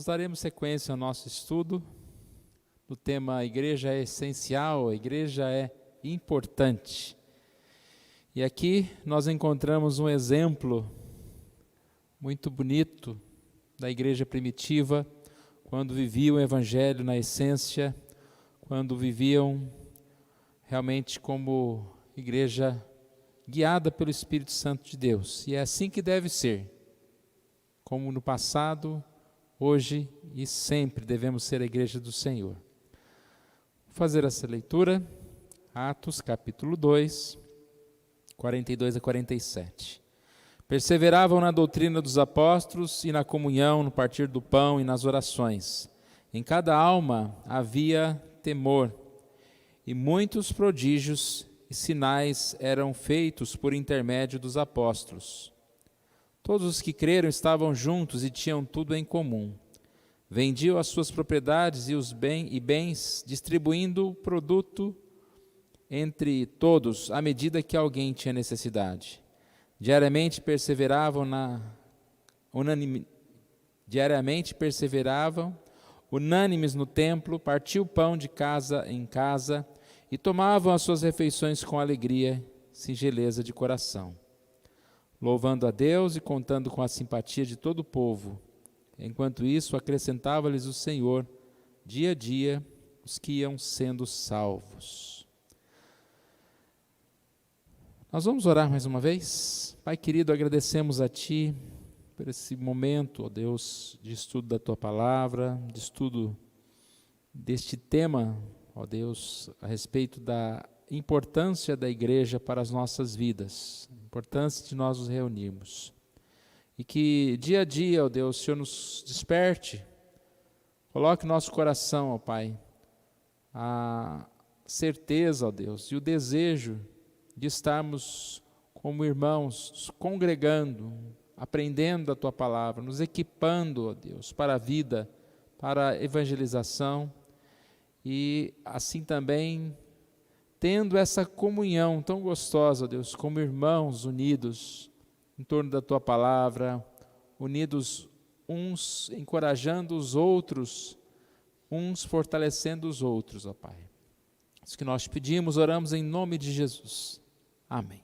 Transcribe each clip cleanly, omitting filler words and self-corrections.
Nós daremos sequência ao nosso estudo do tema A Igreja é Essencial, a Igreja é Importante. E aqui nós encontramos um exemplo muito bonito da igreja primitiva, quando viviam o Evangelho na essência, quando viviam realmente como igreja guiada pelo Espírito Santo de Deus. E é assim que deve ser, como no passado, hoje e sempre devemos ser a igreja do Senhor. Vou fazer essa leitura, Atos capítulo 2, 42 a 47. Perseveravam na doutrina dos apóstolos e na comunhão, no partir do pão e nas orações. Em cada alma havia temor, e muitos prodígios e sinais eram feitos por intermédio dos apóstolos. Todos os que creram estavam juntos e tinham tudo em comum. Vendiam as suas propriedades e bens, distribuindo o produto entre todos, à medida que alguém tinha necessidade. Diariamente perseveravam unânimes no templo, partiam o pão de casa em casa e tomavam as suas refeições com alegria, singeleza de coração, louvando a Deus e contando com a simpatia de todo o povo. Enquanto isso, acrescentava-lhes o Senhor, dia a dia, os que iam sendo salvos. Nós vamos orar mais uma vez. Pai querido, agradecemos a Ti por esse momento, ó Deus, de estudo da Tua Palavra, de estudo deste tema, ó Deus, a respeito da importância da igreja para as nossas vidas, a importância de nós nos reunirmos. E que dia a dia, ó Deus, o Senhor nos desperte, coloque no nosso coração, ó Pai, a certeza, ó Deus, e o desejo de estarmos como irmãos, nos congregando, aprendendo a Tua Palavra, nos equipando, ó Deus, para a vida, para a evangelização, e assim também tendo essa comunhão tão gostosa, ó Deus, como irmãos unidos em torno da Tua Palavra, unidos uns encorajando os outros, uns fortalecendo os outros, ó Pai. Isso que nós te pedimos, oramos em nome de Jesus. Amém.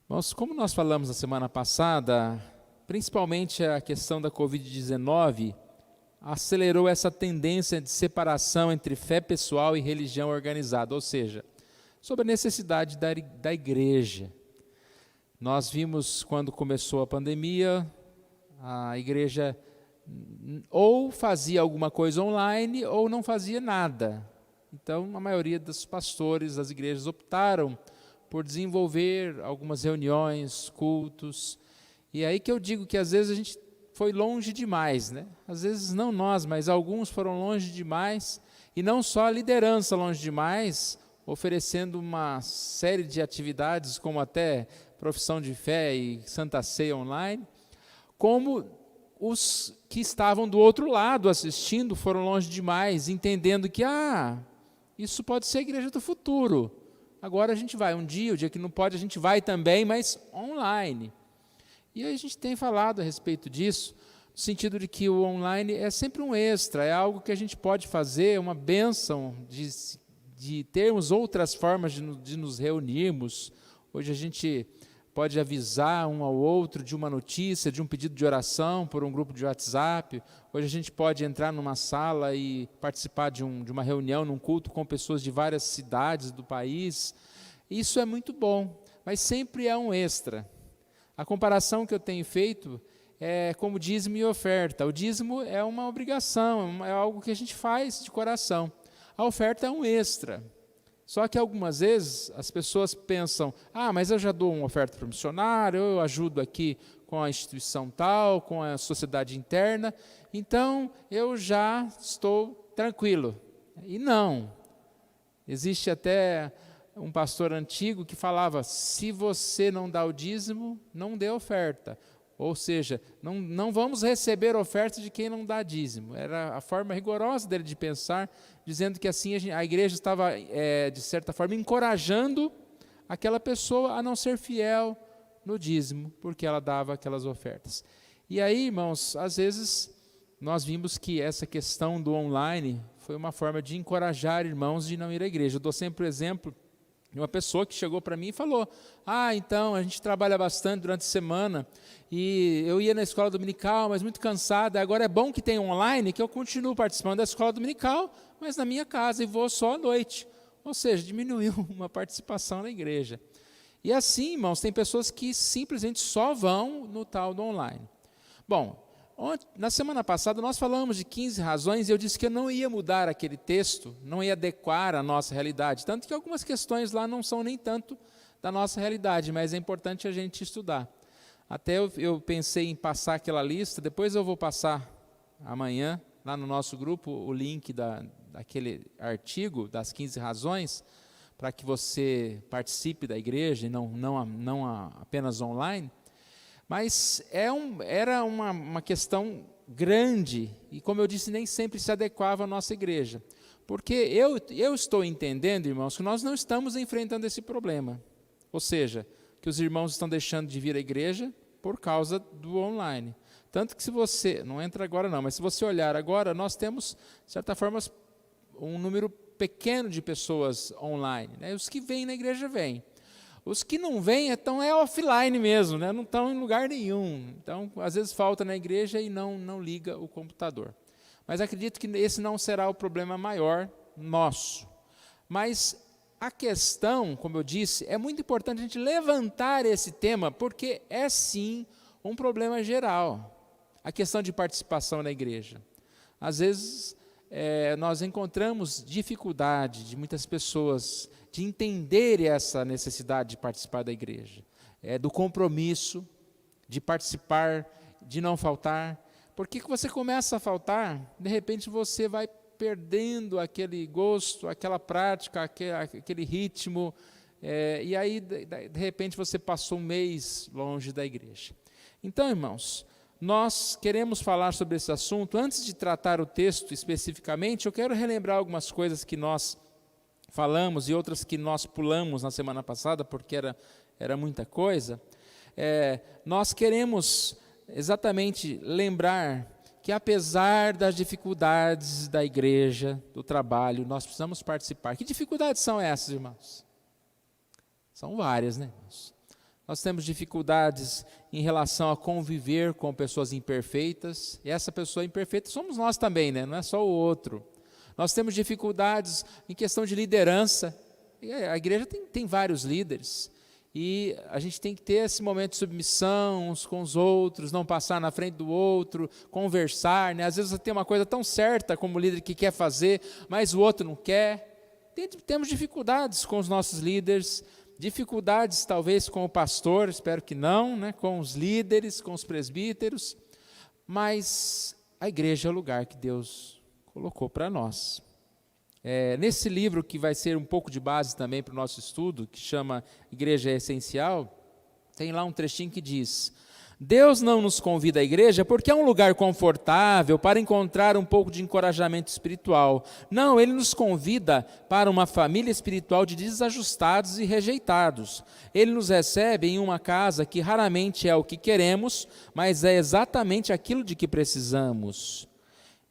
Irmãos, como nós falamos na semana passada, principalmente a questão da Covid-19 acelerou essa tendência de separação entre fé pessoal e religião organizada, ou seja, sobre a necessidade da igreja. Nós vimos quando começou a pandemia, a igreja ou fazia alguma coisa online ou não fazia nada. Então, a maioria dos pastores das igrejas optaram por desenvolver algumas reuniões, cultos. E é aí que eu digo que às vezes a gente foi longe demais, né? Às vezes não nós, mas alguns foram longe demais. E não só a liderança longe demais, oferecendo uma série de atividades, como até profissão de fé e Santa Ceia online, como os que estavam do outro lado assistindo foram longe demais, entendendo que, isso pode ser a igreja do futuro. Agora a gente vai, o dia que não pode, a gente vai também, mas online. E aí a gente tem falado a respeito disso, no sentido de que o online é sempre um extra, é algo que a gente pode fazer, uma bênção de termos outras formas de nos reunirmos. Hoje a gente pode avisar um ao outro de uma notícia, de um pedido de oração por um grupo de WhatsApp. Hoje a gente pode entrar numa sala e participar de uma reunião, num culto com pessoas de várias cidades do país. Isso é muito bom, mas sempre é um extra. A comparação que eu tenho feito é como dízimo e oferta. O dízimo é uma obrigação, é algo que a gente faz de coração. A oferta é um extra. Só que algumas vezes as pessoas pensam, mas eu já dou uma oferta para o missionário, eu ajudo aqui com a instituição tal, com a sociedade interna, então eu já estou tranquilo. E não. Existe até um pastor antigo que falava, se você não dá o dízimo, não dê oferta. Ou seja, não vamos receber oferta de quem não dá dízimo. Era a forma rigorosa dele de pensar, dizendo que assim a igreja estava, de certa forma, encorajando aquela pessoa a não ser fiel no dízimo, porque ela dava aquelas ofertas. E aí, irmãos, às vezes nós vimos que essa questão do online foi uma forma de encorajar irmãos de não ir à igreja. Eu dou sempre o exemplo de uma pessoa que chegou para mim e falou: então, a gente trabalha bastante durante a semana, e eu ia na escola dominical, mas muito cansada, agora é bom que tem online, que eu continuo participando da escola dominical, mas na minha casa, e vou só à noite. Ou seja, diminuiu uma participação na igreja. E assim, irmãos, tem pessoas que simplesmente só vão no tal do online. Bom, na semana passada nós falamos de 15 razões e eu disse que eu não ia mudar aquele texto, não ia adequar à nossa realidade, tanto que algumas questões lá não são nem tanto da nossa realidade, mas é importante a gente estudar. Até eu pensei em passar aquela lista, depois eu vou passar amanhã, lá no nosso grupo, o link daquele artigo das 15 razões, para que você participe da igreja e não apenas online. Mas era uma questão grande, e como eu disse, nem sempre se adequava à nossa igreja. Porque eu estou entendendo, irmãos, que nós não estamos enfrentando esse problema. Ou seja, que os irmãos estão deixando de vir à igreja por causa do online. Tanto que se você, não entra agora não, mas se você olhar agora, nós temos, de certa forma, um número pequeno de pessoas online. Né? Os que vêm na igreja, vêm. Os que não vêm, então offline mesmo, né? Não estão em lugar nenhum. Então, às vezes falta na igreja e não liga o computador. Mas acredito que esse não será o problema maior nosso. Mas a questão, como eu disse, é muito importante a gente levantar esse tema, porque é sim um problema geral, a questão de participação na igreja. Às vezes, nós encontramos dificuldade de muitas pessoas de entender essa necessidade de participar da igreja, do compromisso, de participar, de não faltar. Porque que você começa a faltar, de repente você vai perdendo aquele gosto, aquela prática, aquele ritmo, e aí de repente você passou um mês longe da igreja. Então, irmãos, nós queremos falar sobre esse assunto. Antes de tratar o texto especificamente, eu quero relembrar algumas coisas que nós falamos e outras que nós pulamos na semana passada, porque era muita coisa. Nós queremos exatamente lembrar que, apesar das dificuldades da igreja, do trabalho, nós precisamos participar. Que dificuldades são essas, irmãos? São várias, né, irmãos? Nós temos dificuldades em relação a conviver com pessoas imperfeitas, e essa pessoa imperfeita somos nós também, né? Não é só o outro. Nós temos dificuldades em questão de liderança. A igreja tem vários líderes, e a gente tem que ter esse momento de submissão uns com os outros, não passar na frente do outro, conversar, né? Às vezes você tem uma coisa tão certa como líder que quer fazer, mas o outro não quer. Temos dificuldades com os nossos líderes, dificuldades talvez com o pastor, espero que não, né? Com os líderes, com os presbíteros, mas a igreja é o lugar que Deus colocou para nós. Nesse livro, que vai ser um pouco de base também para o nosso estudo, que chama Igreja é Essencial, tem lá um trechinho que diz: Deus não nos convida à igreja porque é um lugar confortável para encontrar um pouco de encorajamento espiritual. Não, Ele nos convida para uma família espiritual de desajustados e rejeitados. Ele nos recebe em uma casa que raramente é o que queremos, mas é exatamente aquilo de que precisamos.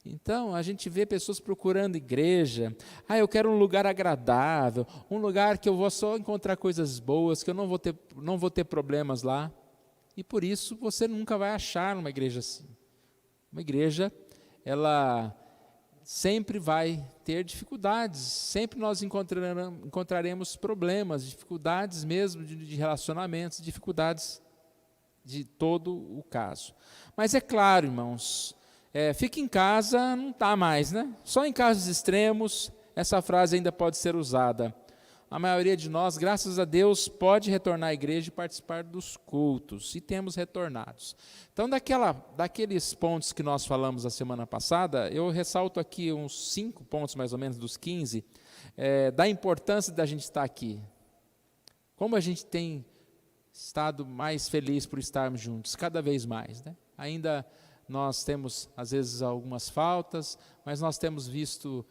Então, a gente vê pessoas procurando igreja. Eu quero um lugar agradável, um lugar que eu vou só encontrar coisas boas, que eu não vou ter problemas lá. E por isso você nunca vai achar uma igreja assim. Uma igreja, ela sempre vai ter dificuldades, sempre nós encontraremos problemas, dificuldades mesmo de relacionamentos, dificuldades de todo o caso. Mas é claro, irmãos, fique em casa não está mais, né? Só em casos extremos essa frase ainda pode ser usada. A maioria de nós, graças a Deus, pode retornar à igreja e participar dos cultos, e temos retornados. Então, daqueles pontos que nós falamos a semana passada, eu ressalto aqui uns 5 pontos, mais ou menos, dos 15, da importância da gente estar aqui. Como a gente tem estado mais feliz por estarmos juntos, cada vez mais, né? Ainda nós temos, às vezes, algumas faltas, mas nós temos visto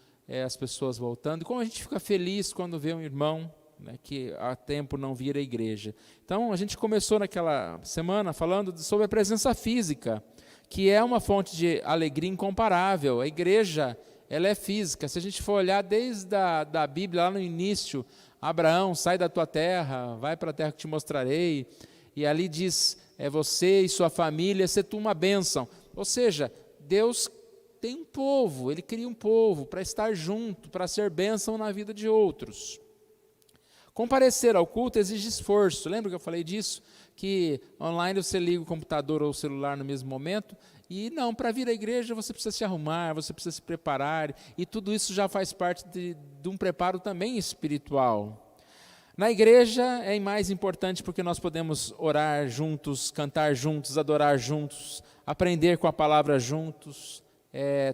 as pessoas voltando, e como a gente fica feliz quando vê um irmão, né, que há tempo não vira à igreja. Então, a gente começou naquela semana falando sobre a presença física. que é uma fonte de alegria incomparável. A igreja, ela é física. Se a gente for olhar desde da Bíblia, lá no início, Abraão, sai da tua terra, vai para a terra que te mostrarei, e ali diz, você e sua família, ser tu uma bênção. Ou seja, Deus tem um povo, Ele cria um povo para estar junto, para ser bênção na vida de outros. Comparecer ao culto exige esforço. Lembra que eu falei disso? Que online você liga o computador ou o celular no mesmo momento, e não, para vir à igreja você precisa se arrumar, você precisa se preparar, e tudo isso já faz parte de um preparo também espiritual. Na igreja é mais importante porque nós podemos orar juntos, cantar juntos, adorar juntos, aprender com a palavra juntos,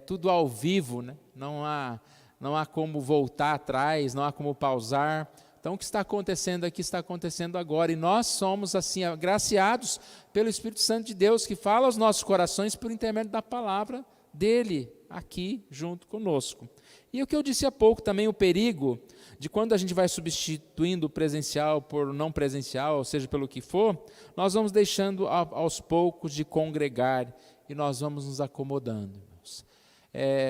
tudo ao vivo, né? Não há como voltar atrás, não há como pausar. Então, o que está acontecendo aqui está acontecendo agora, e nós somos assim agraciados pelo Espírito Santo de Deus, que fala aos nossos corações por intermédio da palavra dele, aqui junto conosco. E o que eu disse há pouco também, o perigo de quando a gente vai substituindo o presencial por não presencial, ou seja, pelo que for, nós vamos deixando aos poucos de congregar, e nós vamos nos acomodando.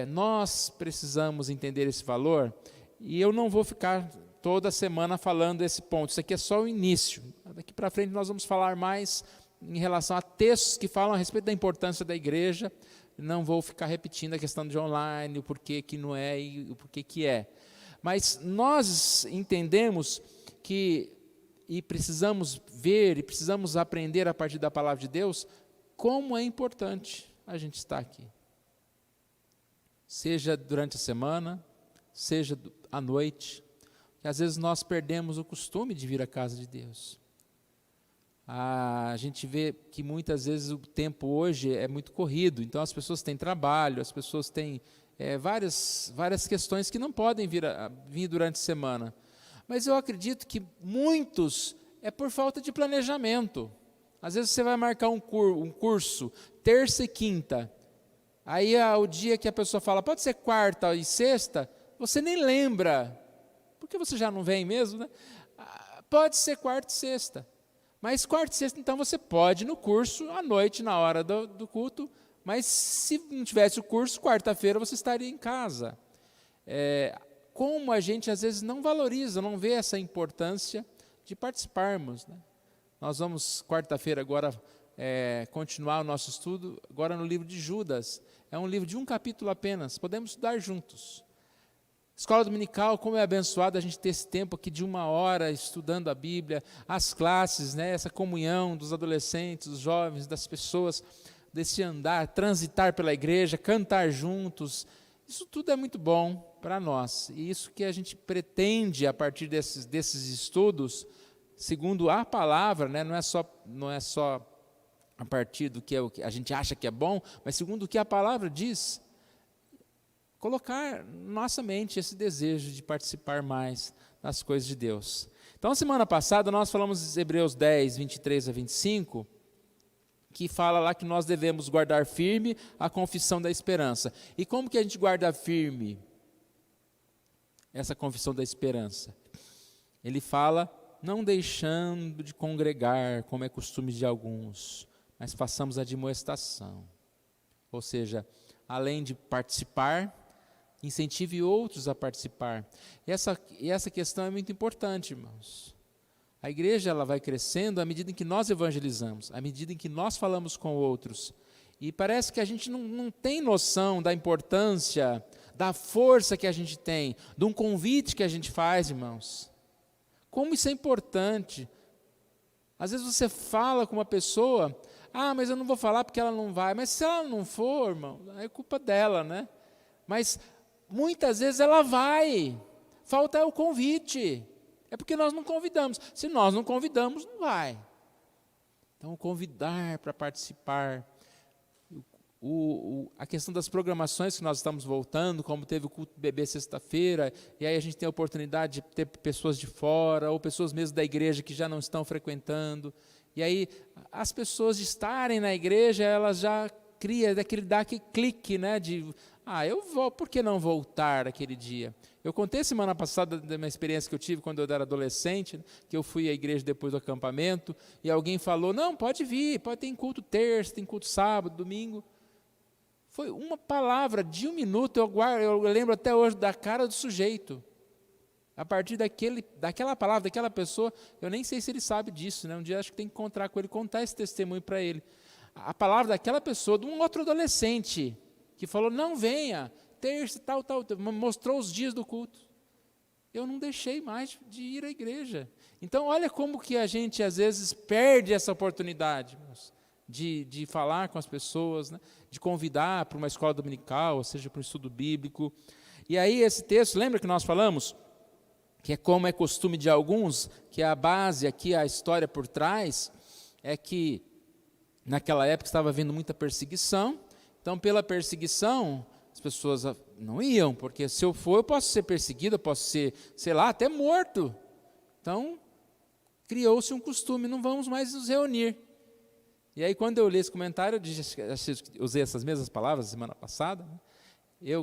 Nós precisamos entender esse valor, e eu não vou ficar toda semana falando esse ponto. Isso aqui é só o início. Daqui para frente nós vamos falar mais em relação a textos que falam a respeito da importância da igreja. Não vou ficar repetindo a questão de online, o porquê que não é e o porquê que é. Mas nós entendemos que, e precisamos ver, e precisamos aprender a partir da palavra de Deus, como é importante a gente estar aqui. Seja durante a semana, seja à noite, que às vezes nós perdemos o costume de vir à casa de Deus. A gente vê que muitas vezes o tempo hoje é muito corrido, então as pessoas têm trabalho, as pessoas têm várias questões que não podem vir durante a semana. Mas eu acredito que muitos é por falta de planejamento. Às vezes você vai marcar um curso, terça e quinta, aí o dia que a pessoa fala, pode ser quarta e sexta, você nem lembra, porque você já não vem mesmo, né? Pode ser quarta e sexta. Mas quarta e sexta, então, você pode ir no curso à noite, na hora do culto, mas se não tivesse o curso, quarta-feira você estaria em casa. Como a gente, às vezes, não valoriza, não vê essa importância de participarmos, né? Nós vamos, quarta-feira, agora, continuar o nosso estudo, agora no livro de Judas. É um livro de um capítulo apenas, podemos estudar juntos. Escola dominical, como é abençoado a gente ter esse tempo aqui de 1 hora estudando a Bíblia, as classes, né, essa comunhão dos adolescentes, dos jovens, das pessoas, desse andar, transitar pela igreja, cantar juntos. Isso tudo é muito bom para nós. E isso que a gente pretende a partir desses estudos, segundo a palavra, né, não é só a partir do que a gente acha que é bom, mas segundo o que a palavra diz, colocar na nossa mente esse desejo de participar mais das coisas de Deus. Então, semana passada, nós falamos de Hebreus 10, 23 a 25, que fala lá que nós devemos guardar firme a confissão da esperança. E como que a gente guarda firme essa confissão da esperança? Ele fala, não deixando de congregar, como é costume de alguns, mas façamos a admoestação. Ou seja, além de participar, incentive outros a participar. E essa questão é muito importante, irmãos. A igreja ela vai crescendo à medida em que nós evangelizamos, à medida em que nós falamos com outros. E parece que a gente não tem noção da importância, da força que a gente tem, de um convite que a gente faz, irmãos. Como isso é importante. Às vezes você fala com uma pessoa, mas eu não vou falar porque ela não vai. Mas se ela não for, irmão, é culpa dela, né? Mas muitas vezes ela vai, falta o convite, é porque nós não convidamos, se nós não convidamos, não vai. Então, convidar para participar, a questão das programações que nós estamos voltando, como teve o culto bebê sexta-feira, e aí a gente tem a oportunidade de ter pessoas de fora, ou pessoas mesmo da igreja que já não estão frequentando, e aí as pessoas de estarem na igreja, elas já dá aquele clique, né, eu vou, por que não voltar aquele dia? Eu contei semana passada da minha experiência que eu tive quando eu era adolescente, que eu fui à igreja depois do acampamento, e alguém falou, não, pode vir, tem culto terça, tem culto sábado, domingo. Foi uma palavra de 1 minuto, eu lembro até hoje da cara do sujeito. A partir daquela palavra, daquela pessoa, eu nem sei se ele sabe disso, né? Um dia acho que tem que encontrar com ele, contar esse testemunho para ele. A palavra daquela pessoa, de um outro adolescente, que falou, não venha, terça, tal, mostrou os dias do culto. Eu não deixei mais de ir à igreja. Então, olha como que a gente, às vezes, perde essa oportunidade de falar com as pessoas, né? De convidar para uma escola dominical, ou seja, para um estudo bíblico. E aí, esse texto, lembra que nós falamos? Que é como é costume de alguns, que a base aqui, a história por trás, é que naquela época estava havendo muita perseguição, então pela perseguição as pessoas não iam, porque se eu for eu posso ser perseguido, eu posso ser, sei lá, até morto. Então criou-se um costume, não vamos mais nos reunir. E aí quando eu li esse comentário, eu usei essas mesmas palavras semana passada, né?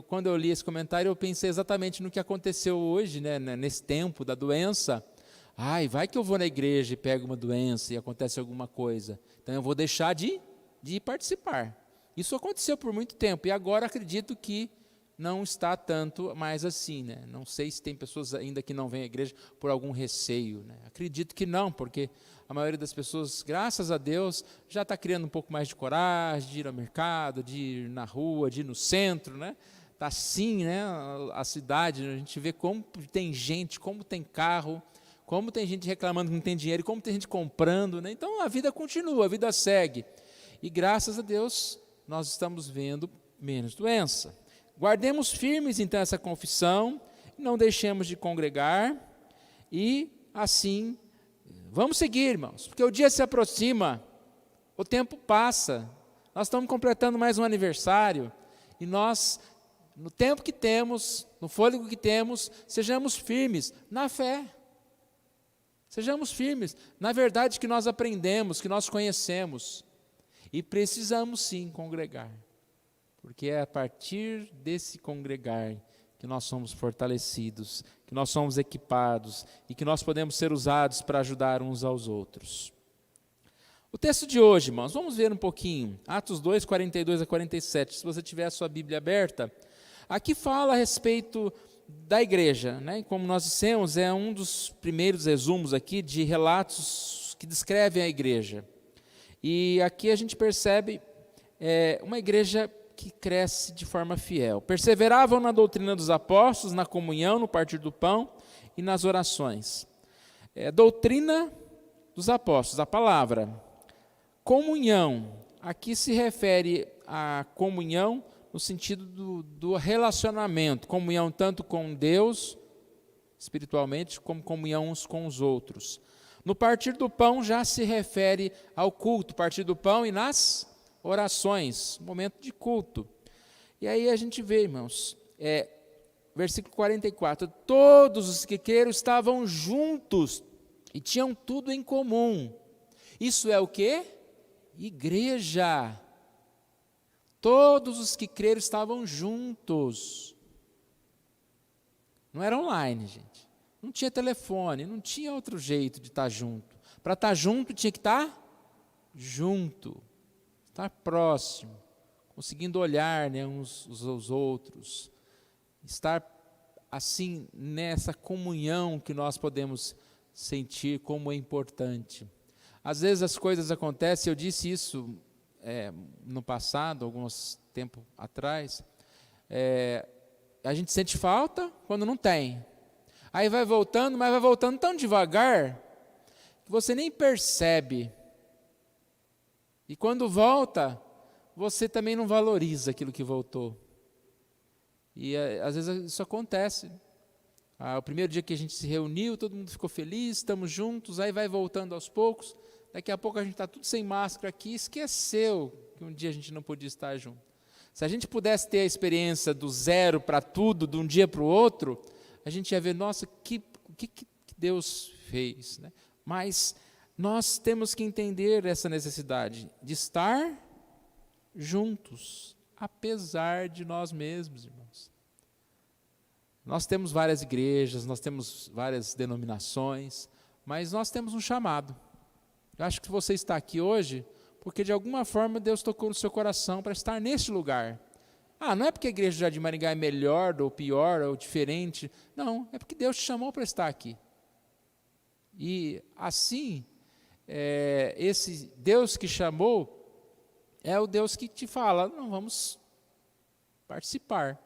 Quando eu li esse comentário, eu pensei exatamente no que aconteceu hoje, né, nesse tempo da doença. Vai que eu vou na igreja e pego uma doença e acontece alguma coisa. Então eu vou deixar de participar. Isso aconteceu por muito tempo e agora acredito que não está tanto mais assim, né? Não sei se tem pessoas ainda que não vêm à igreja por algum receio, né? Acredito que não, porque a maioria das pessoas, graças a Deus, já está criando um pouco mais de coragem de ir ao mercado, de ir na rua, de ir no centro, né? Está assim, né? A cidade, a gente vê como tem gente, como tem carro, como tem gente reclamando que não tem dinheiro, como tem gente comprando, né? Então a vida continua, a vida segue. E graças a Deus nós estamos vendo menos doença. Guardemos firmes então essa confissão, não deixemos de congregar e assim vamos seguir, irmãos, porque o dia se aproxima, o tempo passa, nós estamos completando mais um aniversário e nós, no tempo que temos, no fôlego que temos, sejamos firmes na fé, sejamos firmes na verdade que nós aprendemos, que nós conhecemos e precisamos sim congregar. Porque é a partir desse congregar que nós somos fortalecidos, que nós somos equipados e que nós podemos ser usados para ajudar uns aos outros. O texto de hoje, irmãos, vamos ver um pouquinho. Atos 2, 42 a 47. Se você tiver a sua Bíblia aberta, aqui fala a respeito da igreja, né? E como nós dissemos, é um dos primeiros resumos aqui de relatos que descrevem a igreja. E aqui a gente percebe uma igreja que cresce de forma fiel. Perseveravam na doutrina dos apóstolos, na comunhão, no partir do pão e nas orações. Doutrina dos apóstolos, a palavra. Comunhão, aqui se refere à comunhão no sentido do relacionamento, comunhão tanto com Deus, espiritualmente, como comunhão uns com os outros. No partir do pão já se refere ao culto, partir do pão e nas orações, momento de culto. E aí a gente vê, irmãos, versículo 44, todos os que creram estavam juntos e tinham tudo em comum. Isso é o quê? Igreja. Todos os que creram estavam juntos. Não era online, gente. Não tinha telefone, não tinha outro jeito de estar junto. Para estar junto, tinha que estar junto. Estar próximo, conseguindo olhar, né, uns aos outros, estar assim nessa comunhão que nós podemos sentir como é importante. Às vezes as coisas acontecem, eu disse isso no passado, alguns tempo atrás, a gente sente falta quando não tem, aí vai voltando, mas vai voltando tão devagar, que você nem percebe. E quando volta, você também não valoriza aquilo que voltou. E às vezes isso acontece. O primeiro dia que a gente se reuniu, todo mundo ficou feliz, estamos juntos, aí vai voltando aos poucos. Daqui a pouco a gente está tudo sem máscara aqui, esqueceu que um dia a gente não podia estar junto. Se a gente pudesse ter a experiência do zero para tudo, de um dia para o outro, a gente ia ver, nossa, o que Deus fez, né? Mas nós temos que entender essa necessidade de estar juntos, apesar de nós mesmos, irmãos. Nós temos várias igrejas, nós temos várias denominações, mas nós temos um chamado. Eu acho que você está aqui hoje porque de alguma forma Deus tocou no seu coração para estar neste lugar, Não é porque a igreja do Jardim Maringá é melhor, ou pior, ou diferente. Não, é porque Deus te chamou para estar aqui. E assim, esse Deus que chamou é o Deus que te fala, não, vamos participar.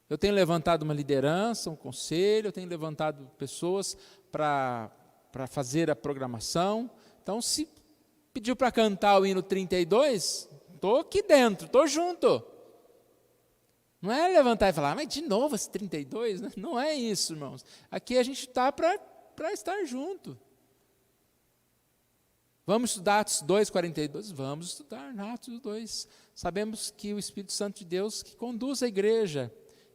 Eu tenho levantado uma liderança, um conselho, eu tenho levantado pessoas para fazer a programação. Então, se pediu para cantar o hino 32, estou aqui dentro, estou junto. Não é levantar e falar, mas de novo esse 32? Né? Não é isso, irmãos. Aqui a gente está para estar junto. Vamos estudar Atos 2:42? Vamos estudar Atos 2. Sabemos que o Espírito Santo de Deus que conduz a igreja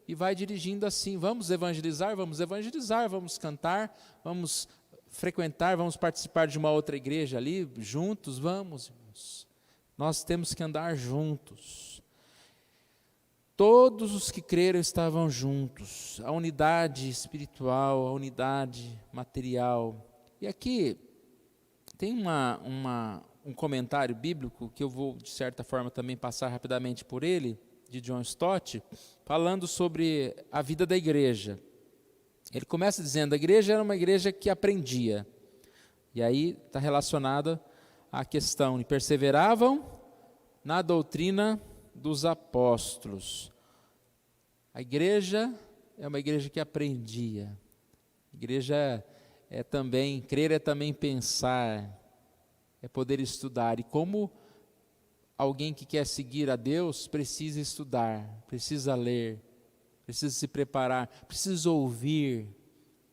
e vai dirigindo assim, vamos evangelizar, vamos cantar, vamos frequentar, vamos participar de uma outra igreja ali, juntos, vamos, irmãos. Nós temos que andar juntos. Todos os que creram estavam juntos, a unidade espiritual, a unidade material. E aqui tem um comentário bíblico, que eu vou, de certa forma, também passar rapidamente por ele, de John Stott, falando sobre a vida da igreja. Ele começa dizendo, a igreja era uma igreja que aprendia. E aí está relacionada à questão de perseveravam na doutrina dos apóstolos. A igreja é uma igreja que aprendia. A igreja crer é também pensar, é poder estudar. E como alguém que quer seguir a Deus precisa estudar, precisa ler, precisa se preparar, precisa ouvir.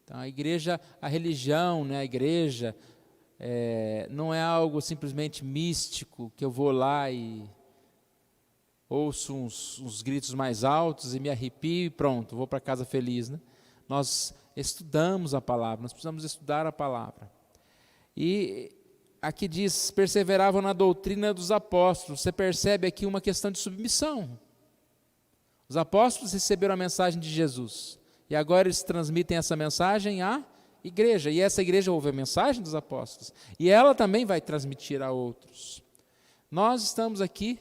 Então, a igreja, a religião, né, a igreja, não é algo simplesmente místico, que eu vou lá e ouço uns gritos mais altos e me arrepio e pronto, vou para casa feliz. Né? Nós estudamos a palavra, nós precisamos estudar a palavra. E aqui diz, perseveravam na doutrina dos apóstolos. Você percebe aqui uma questão de submissão. Os apóstolos receberam a mensagem de Jesus. E agora eles transmitem essa mensagem à igreja. E essa igreja ouve a mensagem dos apóstolos. E ela também vai transmitir a outros. Nós estamos aqui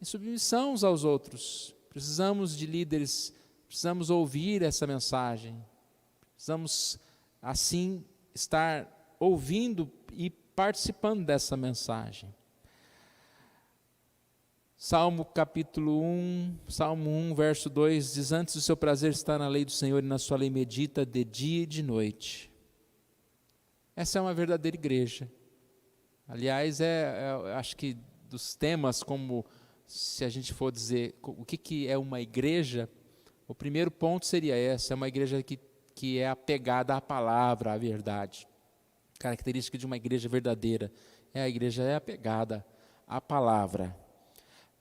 em submissão uns aos outros. Precisamos de líderes, precisamos ouvir essa mensagem. Precisamos, assim, estar ouvindo e participando dessa mensagem. Salmo capítulo 1, Salmo 1, verso 2, diz, antes do seu prazer está na lei do Senhor e na sua lei medita de dia e de noite. Essa é uma verdadeira igreja. Aliás, acho que dos temas, como se a gente for dizer o que é uma igreja, o primeiro ponto seria essa, é uma igreja que é apegada à palavra, à verdade. Característica de uma igreja verdadeira, a igreja é apegada à palavra.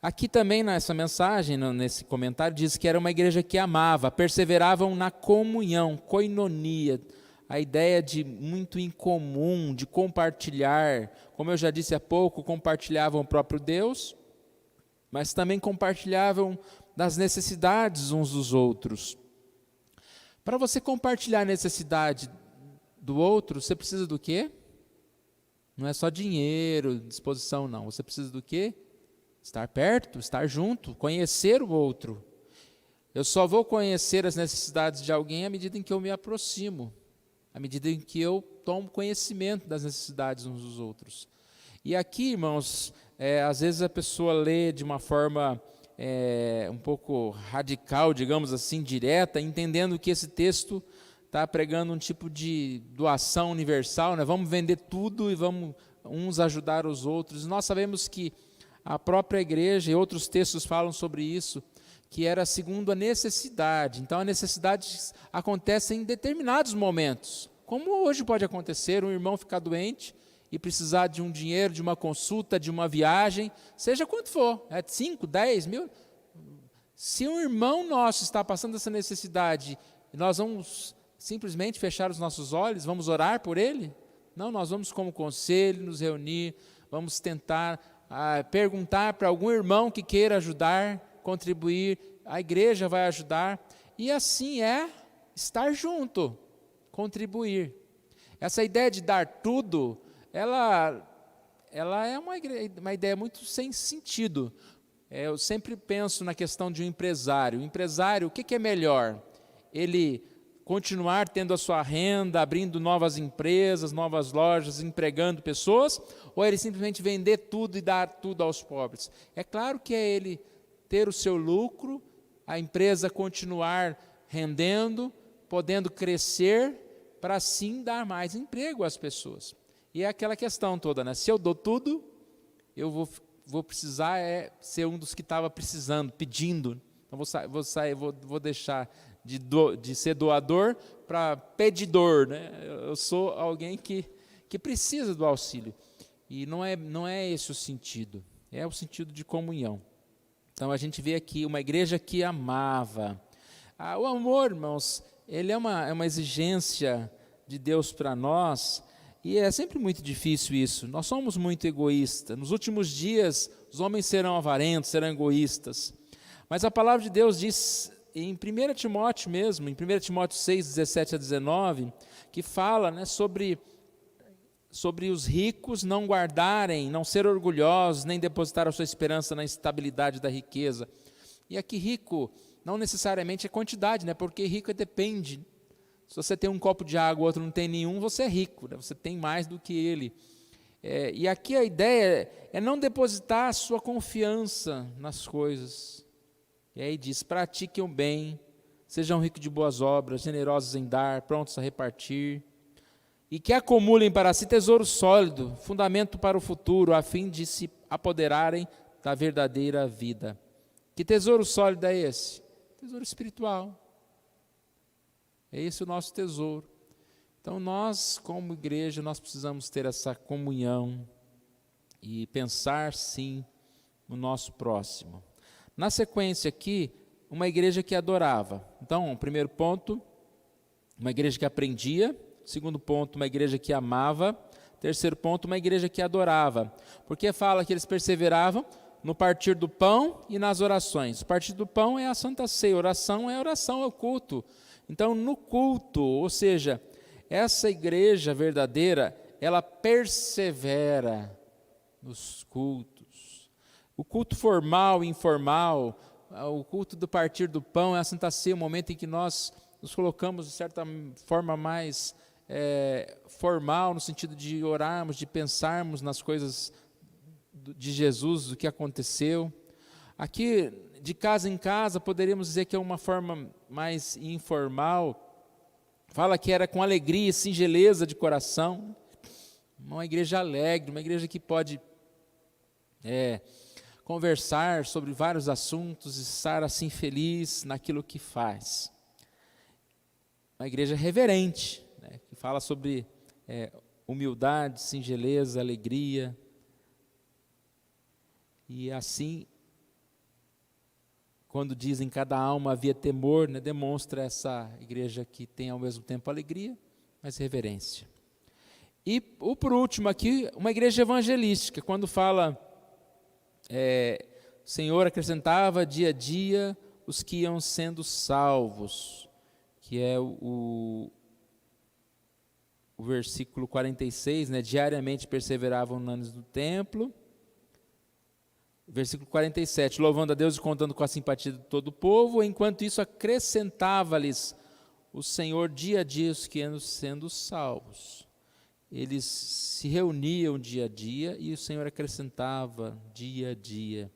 Aqui também nessa mensagem, nesse comentário, diz que era uma igreja que amava, perseveravam na comunhão, koinonia, a ideia de muito em comum, de compartilhar, como eu já disse há pouco, compartilhavam o próprio Deus, mas também compartilhavam das necessidades uns dos outros. Para você compartilhar a necessidade do outro, você precisa do quê? Não é só dinheiro, disposição, não. Você precisa do quê? Estar perto, estar junto, conhecer o outro. Eu só vou conhecer as necessidades de alguém à medida em que eu me aproximo, à medida em que eu tomo conhecimento das necessidades uns dos outros. E aqui, irmãos, às vezes a pessoa lê de uma forma um pouco radical, digamos assim, direta, entendendo que esse texto está pregando um tipo de doação universal, né? Vamos vender tudo e vamos uns ajudar os outros. Nós sabemos que a própria igreja e outros textos falam sobre isso, que era segundo a necessidade. Então, a necessidade acontece em determinados momentos. Como hoje pode acontecer, um irmão ficar doente e precisar de um dinheiro, de uma consulta, de uma viagem, seja quanto for, 5, 10 mil. Se um irmão nosso está passando essa necessidade, nós vamos simplesmente fechar os nossos olhos, vamos orar por ele? Não, nós vamos como conselho, nos reunir, vamos tentar perguntar para algum irmão que queira ajudar, contribuir, a igreja vai ajudar, e assim estar junto, contribuir. Essa ideia de dar tudo, ela é uma ideia muito sem sentido. Eu sempre penso na questão de um empresário. O empresário, o que é melhor? Ele continuar tendo a sua renda, abrindo novas empresas, novas lojas, empregando pessoas, ou ele simplesmente vender tudo e dar tudo aos pobres? É claro que é ele ter o seu lucro, a empresa continuar rendendo, podendo crescer, para assim dar mais emprego às pessoas. E é aquela questão toda, né? Se eu dou tudo, eu vou precisar ser um dos que estava precisando, pedindo. Então vou deixar de ser doador para pedidor, né? Eu sou alguém que precisa do auxílio. E não é esse o sentido, é o sentido de comunhão. Então a gente vê aqui uma igreja que amava. O amor, irmãos, ele é uma exigência de Deus para nós, e é sempre muito difícil isso. Nós somos muito egoístas. Nos últimos dias, os homens serão avarentos, serão egoístas. Mas a palavra de Deus diz em 1 Timóteo mesmo, em 1 Timóteo 6, 17 a 19, que fala, né, sobre os ricos não guardarem, não ser orgulhosos, nem depositar a sua esperança na estabilidade da riqueza. E aqui rico não necessariamente é quantidade, né, porque rico depende. Se você tem um copo de água, o outro não tem nenhum, você é rico, né, você tem mais do que ele. E aqui a ideia é não depositar a sua confiança nas coisas. E aí diz: pratiquem o bem, sejam ricos de boas obras, generosos em dar, prontos a repartir, e que acumulem para si tesouro sólido, fundamento para o futuro, a fim de se apoderarem da verdadeira vida. Que tesouro sólido é esse? Tesouro espiritual. É esse o nosso tesouro. Então nós, como igreja, nós precisamos ter essa comunhão e pensar sim no nosso próximo. Na sequência aqui, uma igreja que adorava. Então, primeiro ponto, uma igreja que aprendia. Segundo ponto, uma igreja que amava. Terceiro ponto, uma igreja que adorava. Porque fala que eles perseveravam no partir do pão e nas orações. O partir do pão é a Santa Ceia, oração é o culto. Então, no culto, ou seja, essa igreja verdadeira, ela persevera nos cultos. O culto formal e informal, o culto do partir do pão, é a Santa Ceia, o momento em que nós nos colocamos de certa forma mais formal, no sentido de orarmos, de pensarmos nas coisas de Jesus, do que aconteceu. Aqui, de casa em casa, poderíamos dizer que é uma forma mais informal. Fala que era com alegria e singeleza de coração. Uma igreja alegre, uma igreja que pode conversar sobre vários assuntos e estar assim feliz naquilo que faz. Uma igreja reverente, né, que fala sobre humildade, singeleza, alegria. E assim, quando diz em cada alma havia temor, né, demonstra essa igreja que tem ao mesmo tempo alegria, mas reverência. E por último aqui, uma igreja evangelística, quando fala, o Senhor acrescentava dia a dia os que iam sendo salvos, que é o versículo 46, né, diariamente perseveravam nos anos do templo. Versículo 47, louvando a Deus e contando com a simpatia de todo o povo, enquanto isso acrescentava-lhes o Senhor dia a dia os que iam sendo salvos. Eles se reuniam dia a dia e o Senhor acrescentava dia a dia.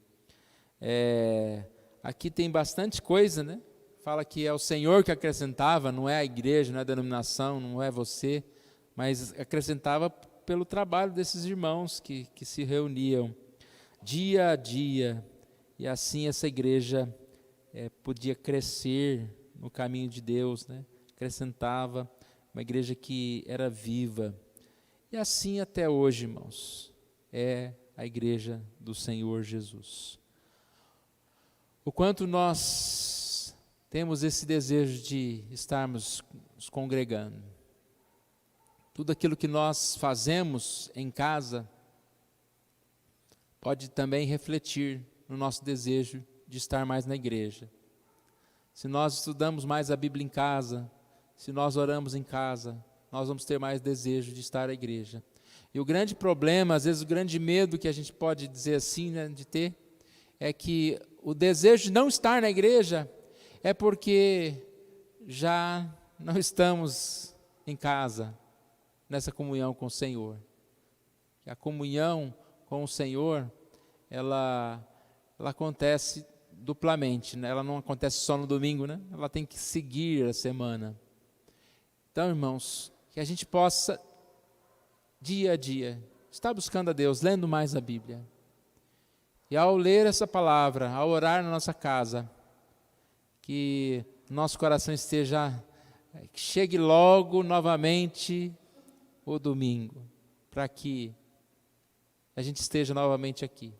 Aqui tem bastante coisa, né? Fala que é o Senhor que acrescentava, não é a igreja, não é a denominação, não é você, mas acrescentava pelo trabalho desses irmãos que se reuniam dia a dia, e assim essa igreja podia crescer no caminho de Deus, né? Acrescentava, uma igreja que era viva. E assim até hoje, irmãos, é a igreja do Senhor Jesus. O quanto nós temos esse desejo de estarmos nos congregando. Tudo aquilo que nós fazemos em casa pode também refletir no nosso desejo de estar mais na igreja. Se nós estudamos mais a Bíblia em casa, se nós oramos em casa, nós vamos ter mais desejo de estar na igreja. E o grande problema, às vezes o grande medo que a gente pode dizer assim, né, de ter, é que o desejo de não estar na igreja é porque já não estamos em casa, nessa comunhão com o Senhor. A comunhão com o Senhor, ela acontece duplamente, né? Ela não acontece só no domingo, né? Ela tem que seguir a semana. Então, irmãos, que a gente possa, dia a dia, estar buscando a Deus, lendo mais a Bíblia. E ao ler essa palavra, ao orar na nossa casa, que nosso coração esteja, que chegue logo novamente o domingo, para que a gente esteja novamente aqui.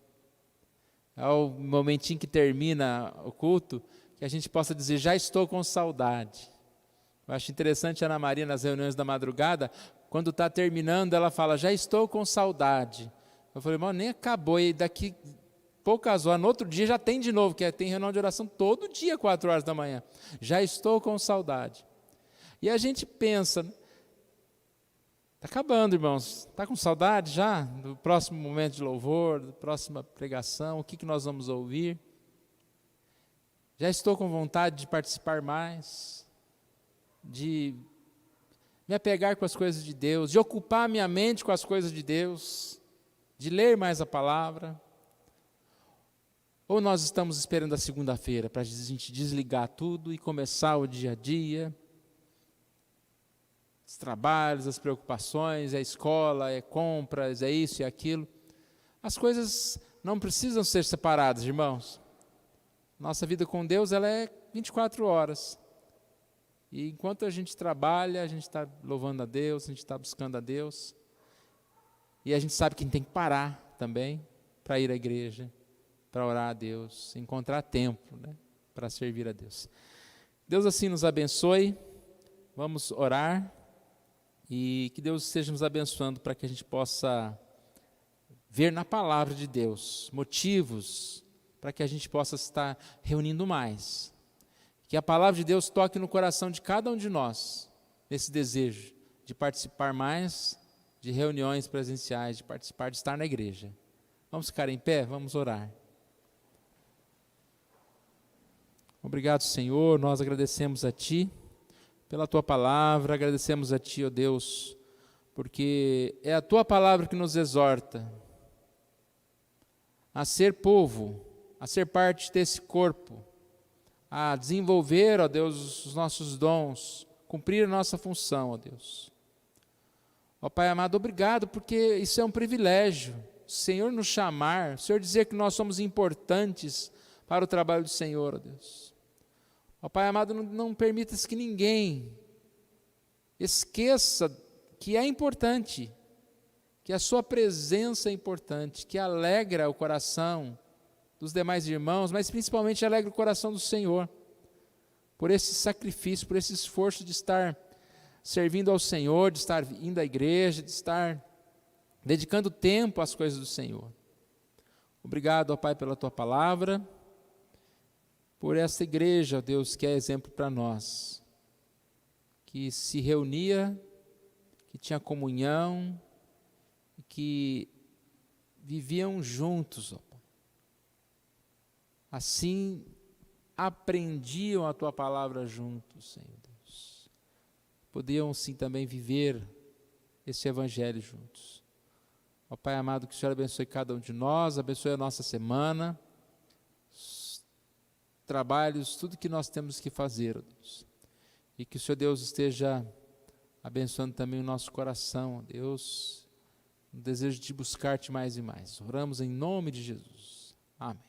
Ao momentinho que termina o culto, que a gente possa dizer, já estou com saudade. Eu acho interessante a Ana Maria, nas reuniões da madrugada, quando está terminando, ela fala, já estou com saudade. Eu falei, irmão, nem acabou, e daqui poucas horas, no outro dia já tem de novo, que tem reunião de oração todo dia, 4 horas da manhã. Já estou com saudade. E a gente pensa, está acabando, irmãos, está com saudade já do próximo momento de louvor, da próxima pregação, o que nós vamos ouvir? Já estou com vontade de participar mais, de me apegar com as coisas de Deus, de ocupar minha mente com as coisas de Deus, de ler mais a palavra? Ou nós estamos esperando a segunda-feira para a gente desligar tudo e começar o dia a dia, os trabalhos, as preocupações, é escola, é compras, é isso e aquilo? As coisas não precisam ser separadas, irmãos. Nossa vida com Deus, ela é 24 horas. E enquanto a gente trabalha, a gente está louvando a Deus, a gente está buscando a Deus. E a gente sabe que a gente tem que parar também para ir à igreja, para orar a Deus, encontrar tempo, né, para servir a Deus. Deus assim nos abençoe. Vamos orar. E que Deus esteja nos abençoando para que a gente possa ver na palavra de Deus motivos para que a gente possa estar reunindo mais. Que a palavra de Deus toque no coração de cada um de nós, nesse desejo de participar mais de reuniões presenciais, de participar, de estar na igreja. Vamos ficar em pé? Vamos orar. Obrigado, Senhor, nós agradecemos a Ti pela Tua palavra, agradecemos a Ti, ó Deus, porque é a Tua palavra que nos exorta a ser povo, a ser parte desse corpo, a desenvolver, ó Deus, os nossos dons, cumprir a nossa função, ó Deus. Ó Pai amado, obrigado, porque isso é um privilégio, o Senhor nos chamar, o Senhor dizer que nós somos importantes para o trabalho do Senhor, ó Deus. Ó Pai amado, não permitas que ninguém esqueça que é importante, que a sua presença é importante, que alegra o coração dos demais irmãos, mas principalmente alegra o coração do Senhor, por esse sacrifício, por esse esforço de estar servindo ao Senhor, de estar indo à igreja, de estar dedicando tempo às coisas do Senhor. Obrigado, ó Pai, pela Tua palavra, por essa igreja, ó Deus, que é exemplo para nós, que se reunia, que tinha comunhão, que viviam juntos, ó Pai. Assim, aprendiam a Tua palavra juntos, Senhor Deus. Podiam, sim, também viver esse evangelho juntos. Ó Pai amado, que o Senhor abençoe cada um de nós, abençoe a nossa semana, trabalhos, tudo que nós temos que fazer, ó Deus. E que o Senhor Deus esteja abençoando também o nosso coração, ó Deus, no desejo de buscar-te mais e mais. Oramos em nome de Jesus. Amém.